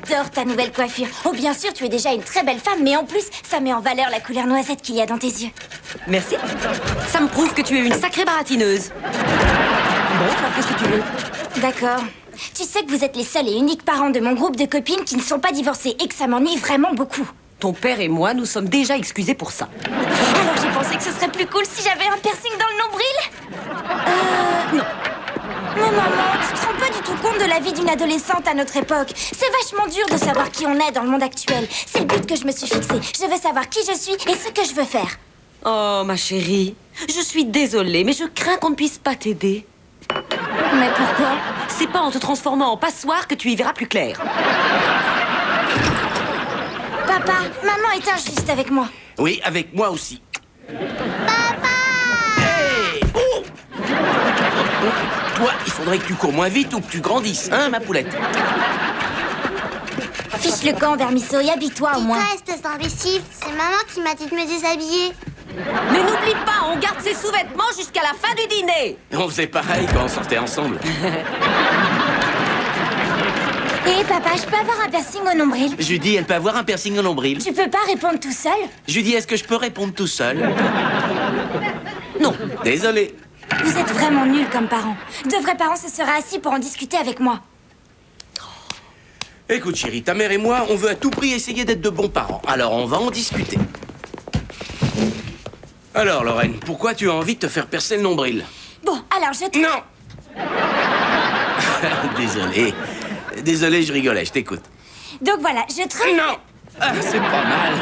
J'adore ta nouvelle coiffure. Oh, bien sûr, tu es déjà une très belle femme, mais en plus, ça met en valeur la couleur noisette qu'il y a dans tes yeux. Merci. Ça me prouve que tu es une sacrée baratineuse. Bon, alors qu'est-ce que tu veux? D'accord. Tu sais que vous êtes les seuls et uniques parents de mon groupe de copines qui ne sont pas divorcés et que ça m'ennuie vraiment beaucoup. Ton père et moi, nous sommes déjà excusés pour ça. Alors j'ai pensé que ce serait plus cool si j'avais un piercing dans le nombril. Non. Non, maman, tu te rends pas du tout compte de la vie d'une adolescente à notre époque. C'est vachement dur de savoir qui on est dans le monde actuel. C'est le but que je me suis fixé. Je veux savoir qui je suis et ce que je veux faire. Oh, ma chérie, je suis désolée, mais je crains qu'on ne puisse pas t'aider. Mais pourquoi? C'est pas en te transformant en passoire que tu y verras plus clair. Papa, maman est injuste avec moi. Oui, avec moi aussi. Papa! Hey! Oh! Toi, il faudrait que tu cours moins vite ou que tu grandisses, hein, ma poulette? Fiche le camp, Vermisseau, et habille-toi au moins. Tais-toi, espèce d'imbécile. C'est maman qui m'a dit de me déshabiller. Mais n'oublie pas, on garde ses sous-vêtements jusqu'à la fin du dîner. On faisait pareil quand on sortait ensemble. Hé, papa, je peux avoir un piercing au nombril? Judy, elle peut avoir un piercing au nombril. Tu peux pas répondre tout seul? Judy, est-ce que je peux répondre tout seul? Non. Désolé. Vous êtes vraiment nuls comme parents. De vrais parents se seraient assis pour en discuter avec moi. Écoute, chérie, ta mère et moi, on veut à tout prix essayer d'être de bons parents. Alors, on va en discuter. Alors, Lorraine, pourquoi tu as envie de te faire percer le nombril? Bon, alors je te... Non. Désolé. Désolé, je rigolais, je t'écoute. Donc voilà, je trouve... Non. Ah, c'est pas mal.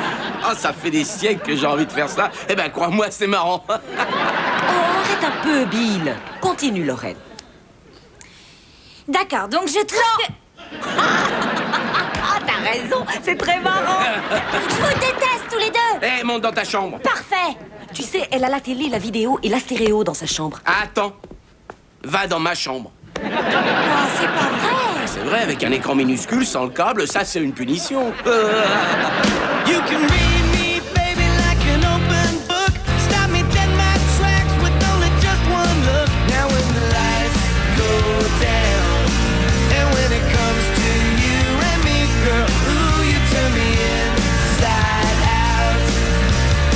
Ah, ça fait des siècles que j'ai envie de faire ça. Eh ben, crois-moi, c'est marrant. Oh, arrête un peu, Bill. Continue, Lorraine. D'accord, donc je trouve que... Ah, t'as raison, c'est très marrant. Je vous déteste tous les deux. Eh, monte dans ta chambre. Parfait. Tu sais, elle a la télé, la vidéo et la stéréo dans sa chambre. Attends. Va dans ma chambre. Oh, c'est pas vrai. C'est vrai, avec un écran minuscule, sans le câble, ça, c'est une punition. You can read me, baby, like an open book. Stop me dead in my tracks with only just one look. Now when the lights go down, and when it comes to you and me, girl, ooh, you turn me inside out.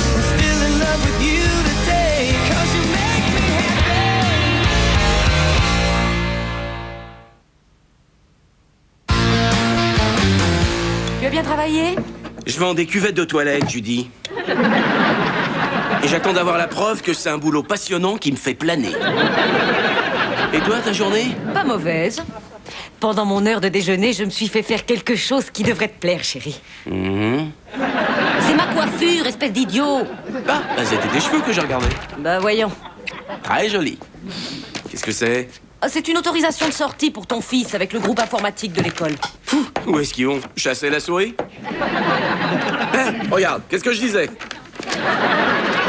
I'm still in love with you today, 'cause you make me happy. Tu as bien travaillé? Je vends des cuvettes de toilette, Judy. Et j'attends d'avoir la preuve que c'est un boulot passionnant qui me fait planer. Et toi, ta journée? Pas mauvaise. Pendant mon heure de déjeuner, je me suis fait faire quelque chose qui devrait te plaire, chérie. C'est ma coiffure, espèce d'idiot. Ah, bah, c'était tes cheveux que j'ai regardé. Bah voyons. Très joli. Qu'est-ce que c'est? Ah, c'est une autorisation de sortie pour ton fils avec le groupe informatique de l'école. Où est-ce qu'ils vont? Chasser la souris? Regarde, qu'est-ce que je disais?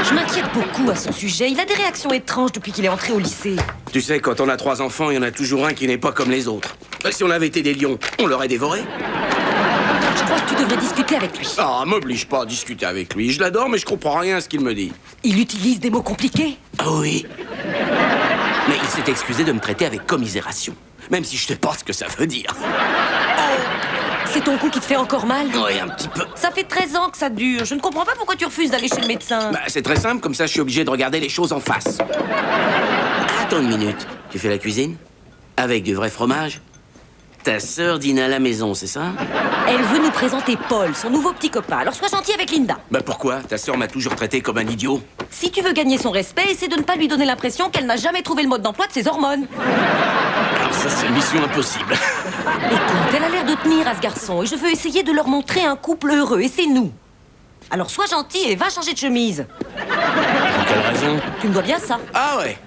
Je m'inquiète beaucoup à son sujet. Il a des réactions étranges depuis qu'il est entré au lycée. Tu sais, quand on a 3 enfants, il y en a toujours un qui n'est pas comme les autres. Si on avait été des lions, on l'aurait dévoré. Je crois que tu devrais discuter avec lui. Ah, m'oblige pas à discuter avec lui. Je l'adore, mais je comprends rien à ce qu'il me dit. Il utilise des mots compliqués. Ah oui. Mais il s'est excusé de me traiter avec commisération. Même si je sais pas ce que ça veut dire. C'est ton cou qui te fait encore mal? Oui, un petit peu. Ça fait 13 ans que ça dure. Je ne comprends pas pourquoi tu refuses d'aller chez le médecin. Bah, c'est très simple, comme ça je suis obligé de regarder les choses en face. Attends une minute. Tu fais la cuisine? Avec du vrai fromage? Ta sœur dîne à la maison, c'est ça? Elle veut nous présenter Paul, son nouveau petit copain. Alors sois gentil avec Linda. Bah pourquoi? Ta sœur m'a toujours traité comme un idiot. Si tu veux gagner son respect, essaie de ne pas lui donner l'impression qu'elle n'a jamais trouvé le mode d'emploi de ses hormones. Alors ça, c'est mission impossible. Écoute, elle a l'air de tenir à ce garçon et je veux essayer de leur montrer un couple heureux et c'est nous. Alors sois gentil et va changer de chemise. Pour quelle raison? Tu me dois bien ça. Ah ouais.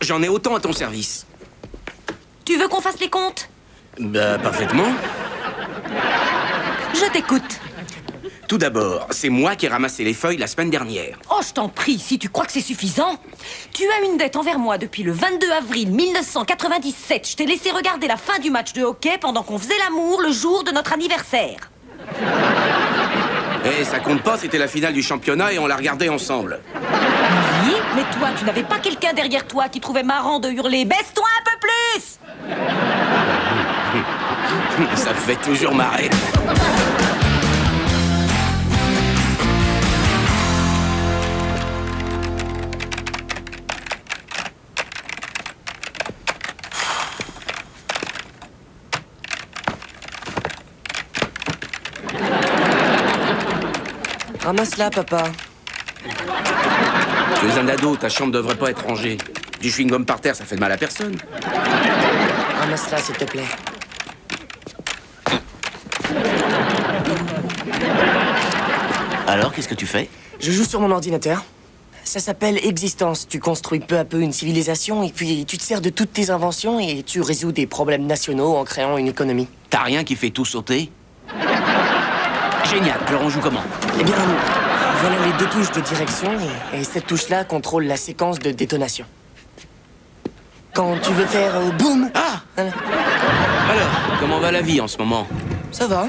J'en ai autant à ton service. Tu veux qu'on fasse les comptes? Bah parfaitement. Je t'écoute. Tout d'abord, c'est moi qui ai ramassé les feuilles la semaine dernière. Oh, je t'en prie, si tu crois que c'est suffisant. Tu as une dette envers moi depuis le 22 avril 1997. Je t'ai laissé regarder la fin du match de hockey pendant qu'on faisait l'amour le jour de notre anniversaire. Eh, ça compte pas, c'était la finale du championnat et on l'a regardé ensemble. Oui, mais toi, tu n'avais pas quelqu'un derrière toi qui trouvait marrant de hurler « Baisse-toi un peu plus !» Ça me fait toujours marrer. Ramasse-la, papa. Tu es un ado, ta chambre devrait pas être rangée. Du chewing-gum par terre, ça fait de mal à personne. Ramasse-la, s'il te plaît. Alors, qu'est-ce que tu fais? Je joue sur mon ordinateur. Ça s'appelle Existence. Tu construis peu à peu une civilisation et puis tu te sers de toutes tes inventions et tu résous des problèmes nationaux en créant une économie. T'as rien qui fait tout sauter? Génial. Alors on joue comment? Eh bien, voilà les 2 touches de direction et cette touche-là contrôle la séquence de détonation. Quand tu veux faire boum. Ah! Voilà. Alors, comment va la vie en ce moment? Ça va.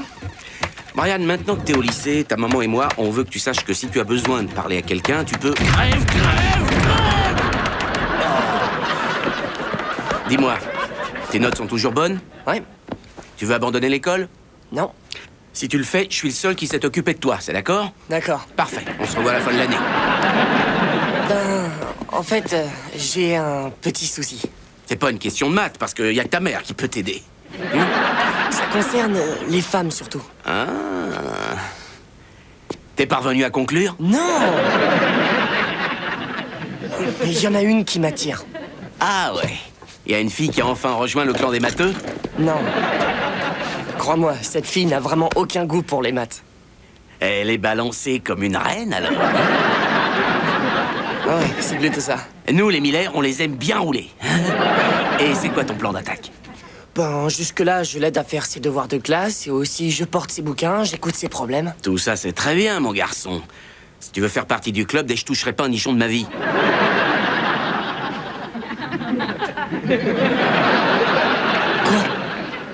Marianne, maintenant que t'es au lycée, ta maman et moi, on veut que tu saches que si tu as besoin de parler à quelqu'un, tu peux... Crève! Dis-moi, tes notes sont toujours bonnes? Ouais. Tu veux abandonner l'école? Non. Si tu le fais, je suis le seul qui s'est occupé de toi, c'est d'accord? D'accord. Parfait, on se revoit à la fin de l'année. Ben, en fait, j'ai un petit souci. C'est pas une question de maths, parce qu'il y a que ta mère qui peut t'aider. Ça concerne les femmes surtout. Ah. T'es parvenu à conclure? Non. Mais il y en a une qui m'attire. Ah ouais. Il y a une fille qui a enfin rejoint le clan des matheux? Non. Crois-moi, cette fille n'a vraiment aucun goût pour les maths. Elle est balancée comme une reine, alors. Ouais, c'est plutôt ça. Nous, les Miller, on les aime bien rouler. Et c'est quoi ton plan d'attaque? Ben, jusque-là, je l'aide à faire ses devoirs de classe et aussi je porte ses bouquins, j'écoute ses problèmes. Tout ça, c'est très bien, mon garçon. Si tu veux faire partie du club, dès que je toucherai pas un nichon de ma vie. Quoi?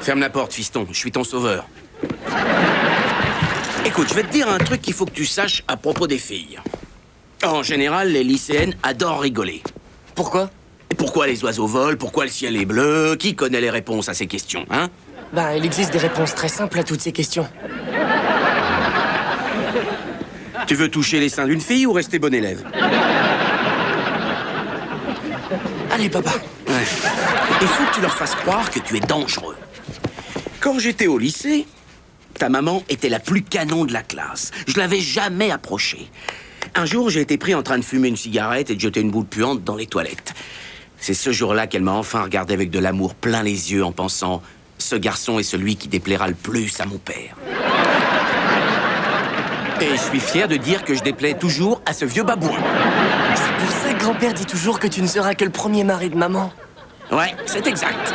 Ferme la porte, fiston. Je suis ton sauveur. Écoute, je vais te dire un truc qu'il faut que tu saches à propos des filles. En général, les lycéennes adorent rigoler. Pourquoi? Et pourquoi les oiseaux volent? Pourquoi le ciel est bleu? Qui connaît les réponses à ces questions, hein? Ben, il existe des réponses très simples à toutes ces questions. Tu veux toucher les seins d'une fille ou rester bon élève? Allez, papa. Ouais. Il faut que tu leur fasses croire que tu es dangereux. Quand j'étais au lycée, ta maman était la plus canon de la classe. Je l'avais jamais approchée. Un jour, j'ai été pris en train de fumer une cigarette et de jeter une boule puante dans les toilettes. C'est ce jour-là qu'elle m'a enfin regardé avec de l'amour plein les yeux en pensant « Ce garçon est celui qui déplaira le plus à mon père. » Et je suis fier de dire que je déplais toujours à ce vieux babouin. C'est pour ça que grand-père dit toujours que tu ne seras que le premier mari de maman. Ouais, c'est exact.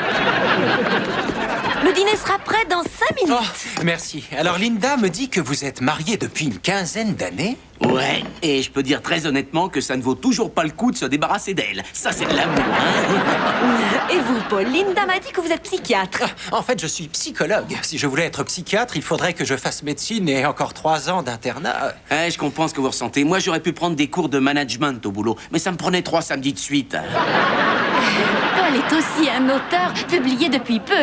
Le dîner sera prêt dans 5 minutes. Oh, merci. Alors Linda me dit que vous êtes mariée depuis une quinzaine d'années. Ouais, et je peux dire très honnêtement que ça ne vaut toujours pas le coup de se débarrasser d'elle. Ça, c'est de l'amour, hein? Et vous, Paul, Linda m'a dit que vous êtes psychiatre. En fait, je suis psychologue. Si je voulais être psychiatre, il faudrait que je fasse médecine et encore 3 ans d'internat. Ouais, je comprends ce que vous ressentez. Moi, j'aurais pu prendre des cours de management au boulot, mais ça me prenait 3 samedis de suite. Paul est aussi un auteur publié depuis peu.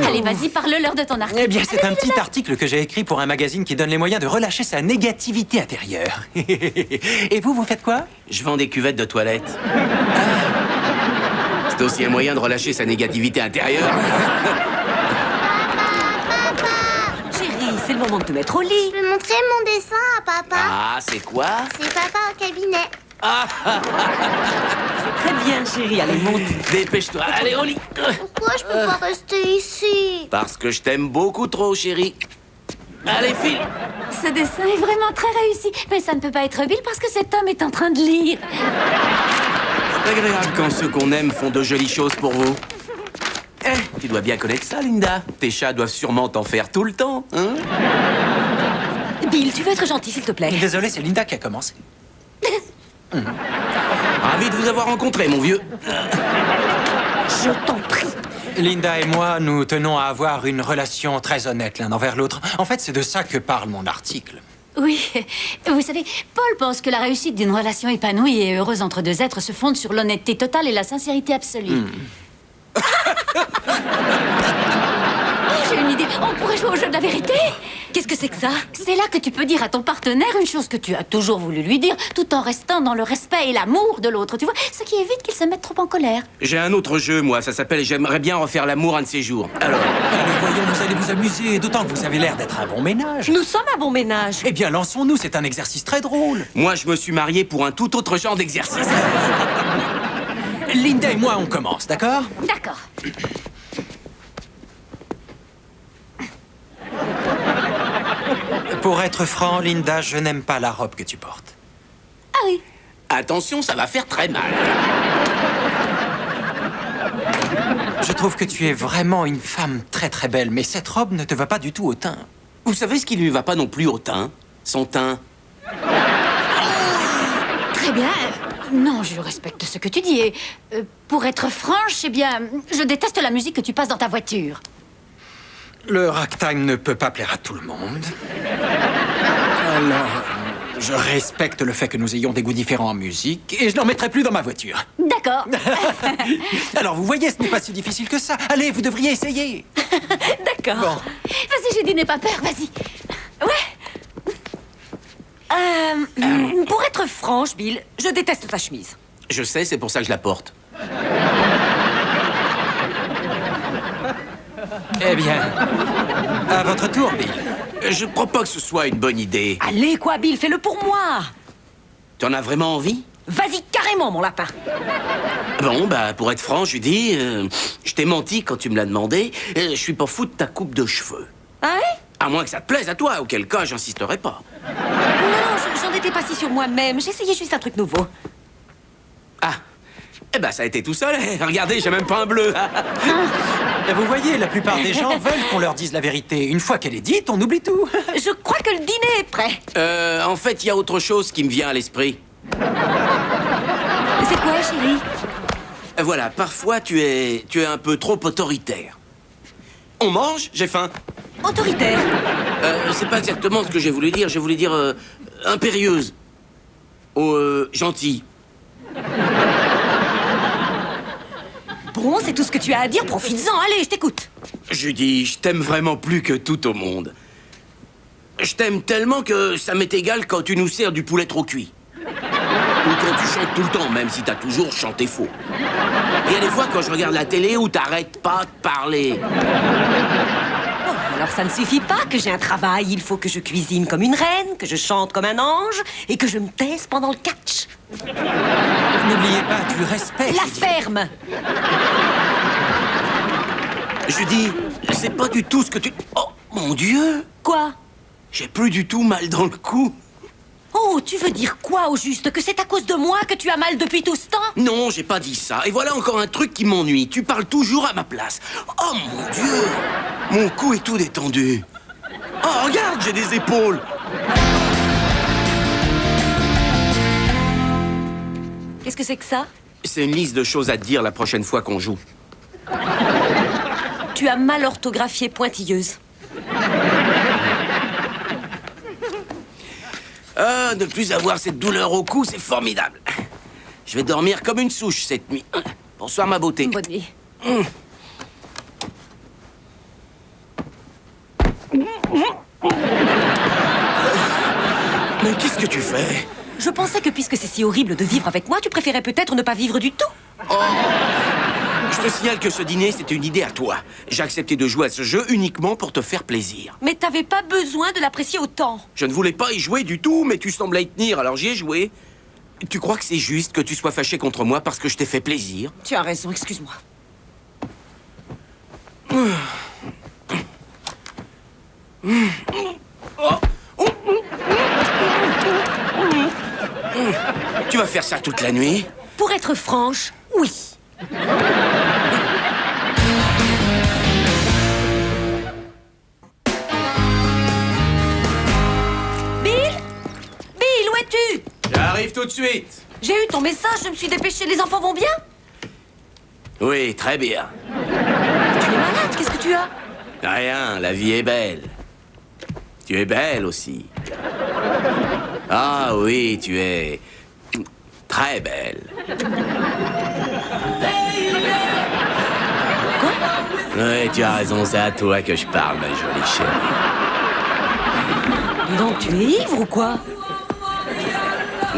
Allez, vas-y, parle-leur de ton article. Eh bien, c'est un petit article que j'ai écrit pour un magazine qui donne les moyens de relâcher sa négativité intérieure. Et vous faites quoi? Je vends des cuvettes de toilette. C'est aussi un moyen de relâcher sa négativité intérieure. Chérie, c'est le moment de te mettre au lit. Je peux montrer mon dessin à papa. Ah, c'est quoi? C'est papa au cabinet. Très bien, chérie, allez, monte. Dépêche-toi, allez au lit. Pourquoi je peux pas rester ici? Parce que je t'aime beaucoup trop, chérie. Allez, file. Ce dessin est vraiment très réussi. Mais ça ne peut pas être Bill parce que cet homme est en train de lire. C'est agréable quand ceux qu'on aime font de jolies choses pour vous. Tu dois bien connaître ça, Linda. Tes chats doivent sûrement t'en faire tout le temps, hein? Bill, tu veux être gentil, s'il te plaît? Désolé, c'est Linda qui a commencé. Ravi de vous avoir rencontré, mon vieux. Je t'en prie. Linda et moi, nous tenons à avoir une relation très honnête l'un envers l'autre. En fait, c'est de ça que parle mon article. Oui, vous savez, Paul pense que la réussite d'une relation épanouie et heureuse entre 2 êtres se fonde sur l'honnêteté totale et la sincérité absolue. J'ai une idée On pourrait jouer au jeu de la vérité. Qu'est-ce que c'est que ça? C'est là que tu peux dire à ton partenaire une chose que tu as toujours voulu lui dire, tout en restant dans le respect et l'amour de l'autre, tu vois, ce qui évite qu'il se mette trop en colère. J'ai un autre jeu, moi. Ça s'appelle J'aimerais bien refaire l'amour un de ces jours. Alors, Allez, voyons, vous allez vous amuser, d'autant que vous avez l'air d'être un bon ménage. Nous sommes un bon ménage. Eh bien, lançons-nous, c'est un exercice très drôle. moi, je me suis marié pour un tout autre genre d'exercice. Linda et moi, on commence, d'accord? D'accord. Pour être franc, Linda, je n'aime pas la robe que tu portes. Ah oui. Attention, ça va faire très mal. Je trouve que tu es vraiment une femme très très belle, mais cette robe ne te va pas du tout au teint. Vous savez ce qui lui va pas non plus au teint? Son teint. Très bien. Non, je respecte ce que tu dis. Et pour être franche, eh bien, je déteste la musique que tu passes dans ta voiture. Le ragtime ne peut pas plaire à tout le monde. Alors, je respecte le fait que nous ayons des goûts différents en musique et je n'en mettrai plus dans ma voiture. D'accord. Alors, vous voyez, ce n'est pas si difficile que ça. Allez, vous devriez essayer. D'accord. Bon. Vas-y, j'ai dit n'aie pas peur, vas-y. Pour être franche, Bill, je déteste ta chemise. Je sais, c'est pour ça que je la porte. Eh bien, à votre tour, Bill. Je crois pas que ce soit une bonne idée. Allez, quoi, Bill, fais-le pour moi. T'en as vraiment envie? Vas-y carrément, mon lapin. Bon, bah, pour être franc, Judy, je t'ai menti quand tu me l'as demandé. Je suis pas fou de ta coupe de cheveux. Ah ouais? À moins que ça te plaise à toi, auquel cas, j'insisterai pas. Non, j'en étais pas si sur moi-même. J'essayais juste un truc nouveau. Ah, eh ben, ça a été tout seul. Regardez, j'ai même pas un bleu. Et vous voyez, la plupart des gens veulent qu'on leur dise la vérité. Une fois qu'elle est dite, on oublie tout. Je crois que le dîner est prêt. En fait, il y a autre chose qui me vient à l'esprit. C'est quoi, chérie? Voilà, parfois, tu es un peu trop autoritaire. On mange? J'ai faim. Autoritaire. C'est pas exactement ce que j'ai voulu dire. J'ai voulu dire impérieuse. Ou gentille. Bon, c'est tout ce que tu as à dire, profites-en. Allez, je t'écoute. Judy, je t'aime vraiment plus que tout au monde. Je t'aime tellement que ça m'est égal quand tu nous sers du poulet trop cuit. Ou quand tu chantes tout le temps, même si t'as toujours chanté faux. Et il y a des fois quand je regarde la télé où t'arrêtes pas de parler. Bon, alors ça ne suffit pas que j'ai un travail. Il faut que je cuisine comme une reine, que je chante comme un ange et que je me taise pendant le catch. N'oubliez pas du respect. La Judy. ferme. Judy, c'est pas du tout ce que tu... Oh, mon Dieu! Quoi? J'ai plus du tout mal dans le cou. Oh, tu veux dire quoi au juste? Que c'est à cause de moi que tu as mal depuis tout ce temps? Non, j'ai pas dit ça. Et voilà encore un truc qui m'ennuie. Tu parles toujours à ma place. Oh mon Dieu! Mon cou est tout détendu. Oh, regarde, j'ai des épaules. Qu'est-ce que c'est que ça? C'est une liste de choses à te dire la prochaine fois qu'on joue. Tu as mal orthographié pointilleuse. Ah, ne plus avoir cette douleur au cou, c'est formidable. Je vais dormir comme une souche cette nuit. Bonsoir, ma beauté. Bonne nuit. Mais qu'est-ce que tu fais? Je pensais que puisque c'est si horrible de vivre avec moi, tu préférais peut-être ne pas vivre du tout. Je te signale que ce dîner, c'était une idée à toi. J'ai accepté de jouer à ce jeu uniquement pour te faire plaisir. Mais t'avais pas besoin de l'apprécier autant. Je ne voulais pas y jouer du tout, mais tu semblais y tenir, alors j'y ai joué. Tu crois que c'est juste que tu sois fâché contre moi parce que je t'ai fait plaisir? Tu as raison, excuse-moi. Tu vas faire ça toute la nuit? Pour être franche, oui. Bill? Bill, où es-tu? J'arrive tout de suite. J'ai eu ton message, je me suis dépêchée. Les enfants vont bien? Oui, très bien. Tu es malade, qu'est-ce que tu as? Rien, la vie est belle. Tu es belle aussi. Ah oui, tu es très belle. Ouais, tu as raison, c'est à toi que je parle, ma jolie chérie. Dis donc, tu es ivre ou quoi?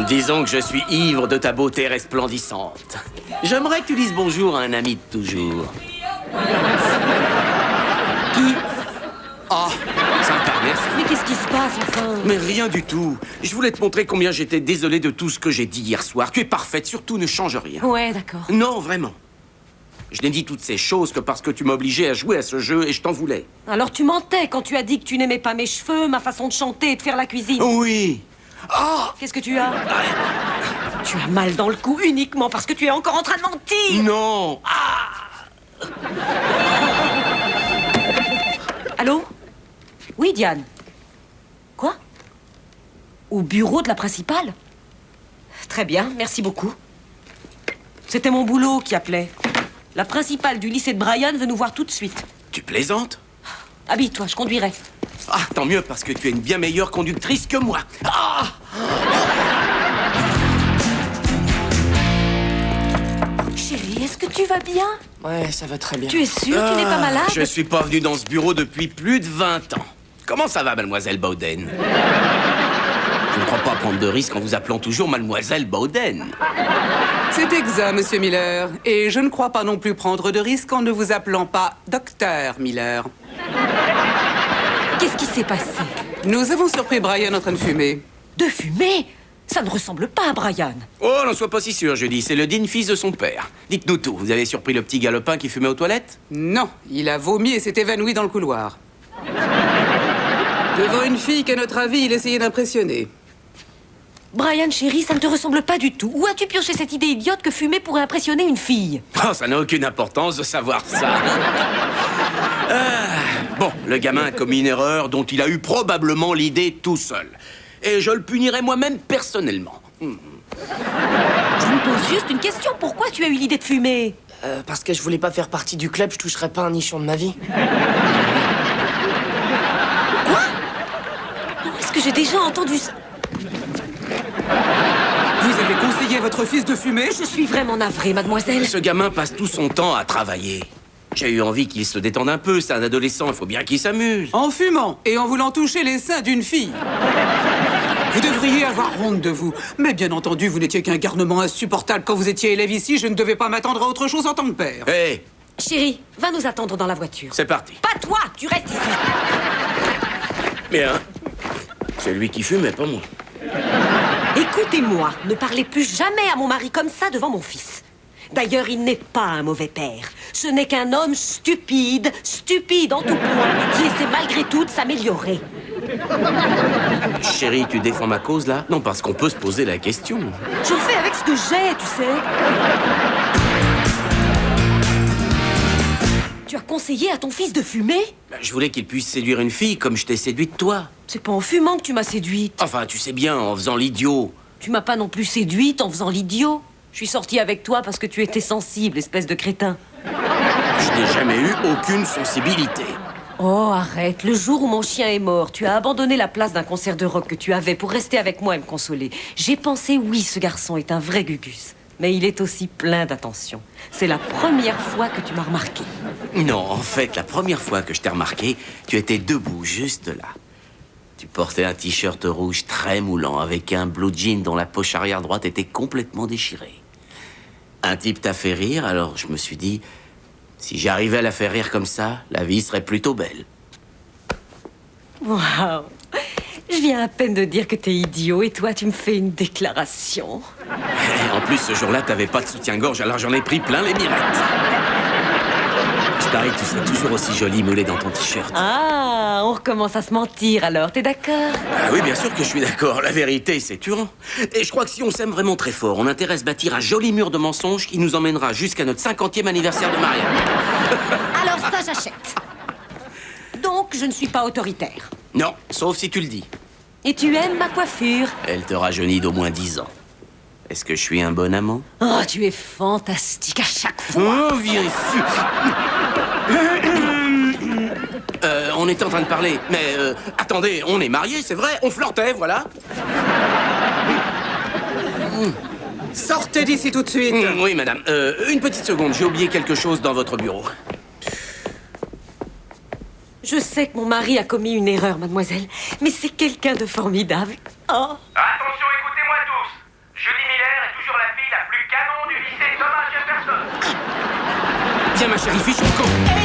Disons que je suis ivre de ta beauté resplendissante. J'aimerais que tu dises bonjour à un ami de toujours. Qui? Oh, sympa, merci. Mais qu'est-ce qui se passe, enfin? Mais rien du tout. Je voulais te montrer combien j'étais désolé de tout ce que j'ai dit hier soir. Tu es parfaite, surtout ne change rien. Ouais, d'accord. Non, vraiment. Je n'ai dit toutes ces choses que parce que tu m'obligeais à jouer à ce jeu et je t'en voulais. Alors tu mentais quand tu as dit que tu n'aimais pas mes cheveux, ma façon de chanter et de faire la cuisine. Oui. Qu'est-ce que tu as? Tu as mal dans le cou uniquement parce que tu es encore en train de mentir. Non. Allô? Oui, Diane. Quoi? Au bureau de la principale? Très bien, merci beaucoup. C'était mon boulot qui appelait. La principale du lycée de Brian veut nous voir tout de suite. Tu plaisantes? Habille-toi, je conduirai. Ah, tant mieux, parce que tu es une bien meilleure conductrice que moi. Ah! Chérie, est-ce que tu vas bien? Ouais, ça va très bien. Tu es sûre? Tu n'es pas malade? Je suis pas venu dans ce bureau depuis plus de 20 ans. Comment ça va, mademoiselle Bowden? Je ne crois pas prendre de risques en vous appelant toujours mademoiselle Bowden. C'est exact, monsieur Miller. Et je ne crois pas non plus prendre de risques en ne vous appelant pas docteur Miller. Qu'est-ce qui s'est passé? Nous avons surpris Brian en train de fumer. De fumer? Ça ne ressemble pas à Brian. Oh, n'en sois pas si sûr, je dis. C'est le digne fils de son père. Dites-nous tout. Vous avez surpris le petit galopin qui fumait aux toilettes? Non, il a vomi et s'est évanoui dans le couloir. Devant une fille qu'à notre avis, il essayait d'impressionner. Brian, chérie, ça ne te ressemble pas du tout. Où as-tu pioché cette idée idiote que fumer pourrait impressionner une fille? Oh, ça n'a aucune importance de savoir ça. Bon, le gamin a commis une erreur dont il a eu probablement l'idée tout seul. Et je le punirai moi-même personnellement. Je lui pose juste une question. Pourquoi tu as eu l'idée de fumer? Parce que je voulais pas faire partie du club, je toucherais pas un nichon de ma vie. Est-ce que j'ai déjà entendu ça? Vous avez conseillé à votre fils de fumer? Je suis vraiment navrée, mademoiselle. Ce gamin passe tout son temps à travailler. J'ai eu envie qu'il se détende un peu. C'est un adolescent, il faut bien qu'il s'amuse. En fumant et en voulant toucher les seins d'une fille. Vous devriez avoir honte de vous. Mais bien entendu, vous n'étiez qu'un garnement insupportable quand vous étiez élève ici. Je ne devais pas m'attendre à autre chose en tant que père. Hé, Chérie, va nous attendre dans la voiture. c'est parti. Pas toi, tu restes ici. Bien. C'est lui qui fume, mais pas moi. Écoutez-moi, ne parlez plus jamais à mon mari comme ça devant mon fils. D'ailleurs, il n'est pas un mauvais père. Ce n'est qu'un homme stupide, stupide en tout point, qui essaie malgré tout de s'améliorer. Chérie, tu défends ma cause, là? Non, parce qu'on peut se poser la question. Je fais avec ce que j'ai, tu sais. Tu as conseillé à ton fils de fumer? Je voulais qu'il puisse séduire une fille comme je t'ai séduite toi. C'est pas en fumant que tu m'as séduite. Enfin, tu sais bien, en faisant l'idiot. Tu m'as pas non plus séduite en faisant l'idiot. Je suis sortie avec toi parce que tu étais sensible, espèce de crétin. Je n'ai jamais eu aucune sensibilité. Oh, arrête. Le jour où mon chien est mort, tu as abandonné la place d'un concert de rock que tu avais pour rester avec moi et me consoler. J'ai pensé, oui, ce garçon est un vrai Gugus. Mais il est aussi plein d'attention. C'est la première fois que tu m'as remarqué. Non, en fait, la première fois que je t'ai remarqué, tu étais debout, juste là. Tu portais un t-shirt rouge très moulant avec un blue jean dont la poche arrière droite était complètement déchirée. Un type t'a fait rire, alors je me suis dit... Si j'arrivais à la faire rire comme ça, la vie serait plutôt belle. Waouh. Je viens à peine de dire que t'es idiot et toi, tu me fais une déclaration. Et en plus, ce jour-là, t'avais pas de soutien-gorge, alors j'en ai pris plein les mirettes. Je parie que tu serais toujours aussi jolie moulée dans ton t-shirt. Ah, on recommence à se mentir alors, t'es d'accord? Ah oui, bien sûr que je suis d'accord. La vérité, c'est tuant. Et je crois que si on s'aime vraiment très fort, on a intérêt à se bâtir un joli mur de mensonges qui nous emmènera jusqu'à notre 50e anniversaire de mariage. Alors ça, j'achète. Donc, je ne suis pas autoritaire. Non, sauf si tu le dis. Et tu aimes ma coiffure? Elle te rajeunit d'au moins 10 ans. Est-ce que je suis un bon amant? Oh, tu es fantastique à chaque fois. Oh, viens ici. On était en train de parler, mais attendez, on est mariés, c'est vrai, on flirtait, voilà. Sortez d'ici tout de suite. Oui, madame. Une petite seconde, j'ai oublié quelque chose dans votre bureau. Je sais que mon mari a commis une erreur, mademoiselle, mais c'est quelqu'un de formidable. Oh. Attention, écoutez-moi tous. Judy Miller est toujours la fille la plus canon du lycée Thomas Jefferson. Tiens, ma chérie, fiche le camp.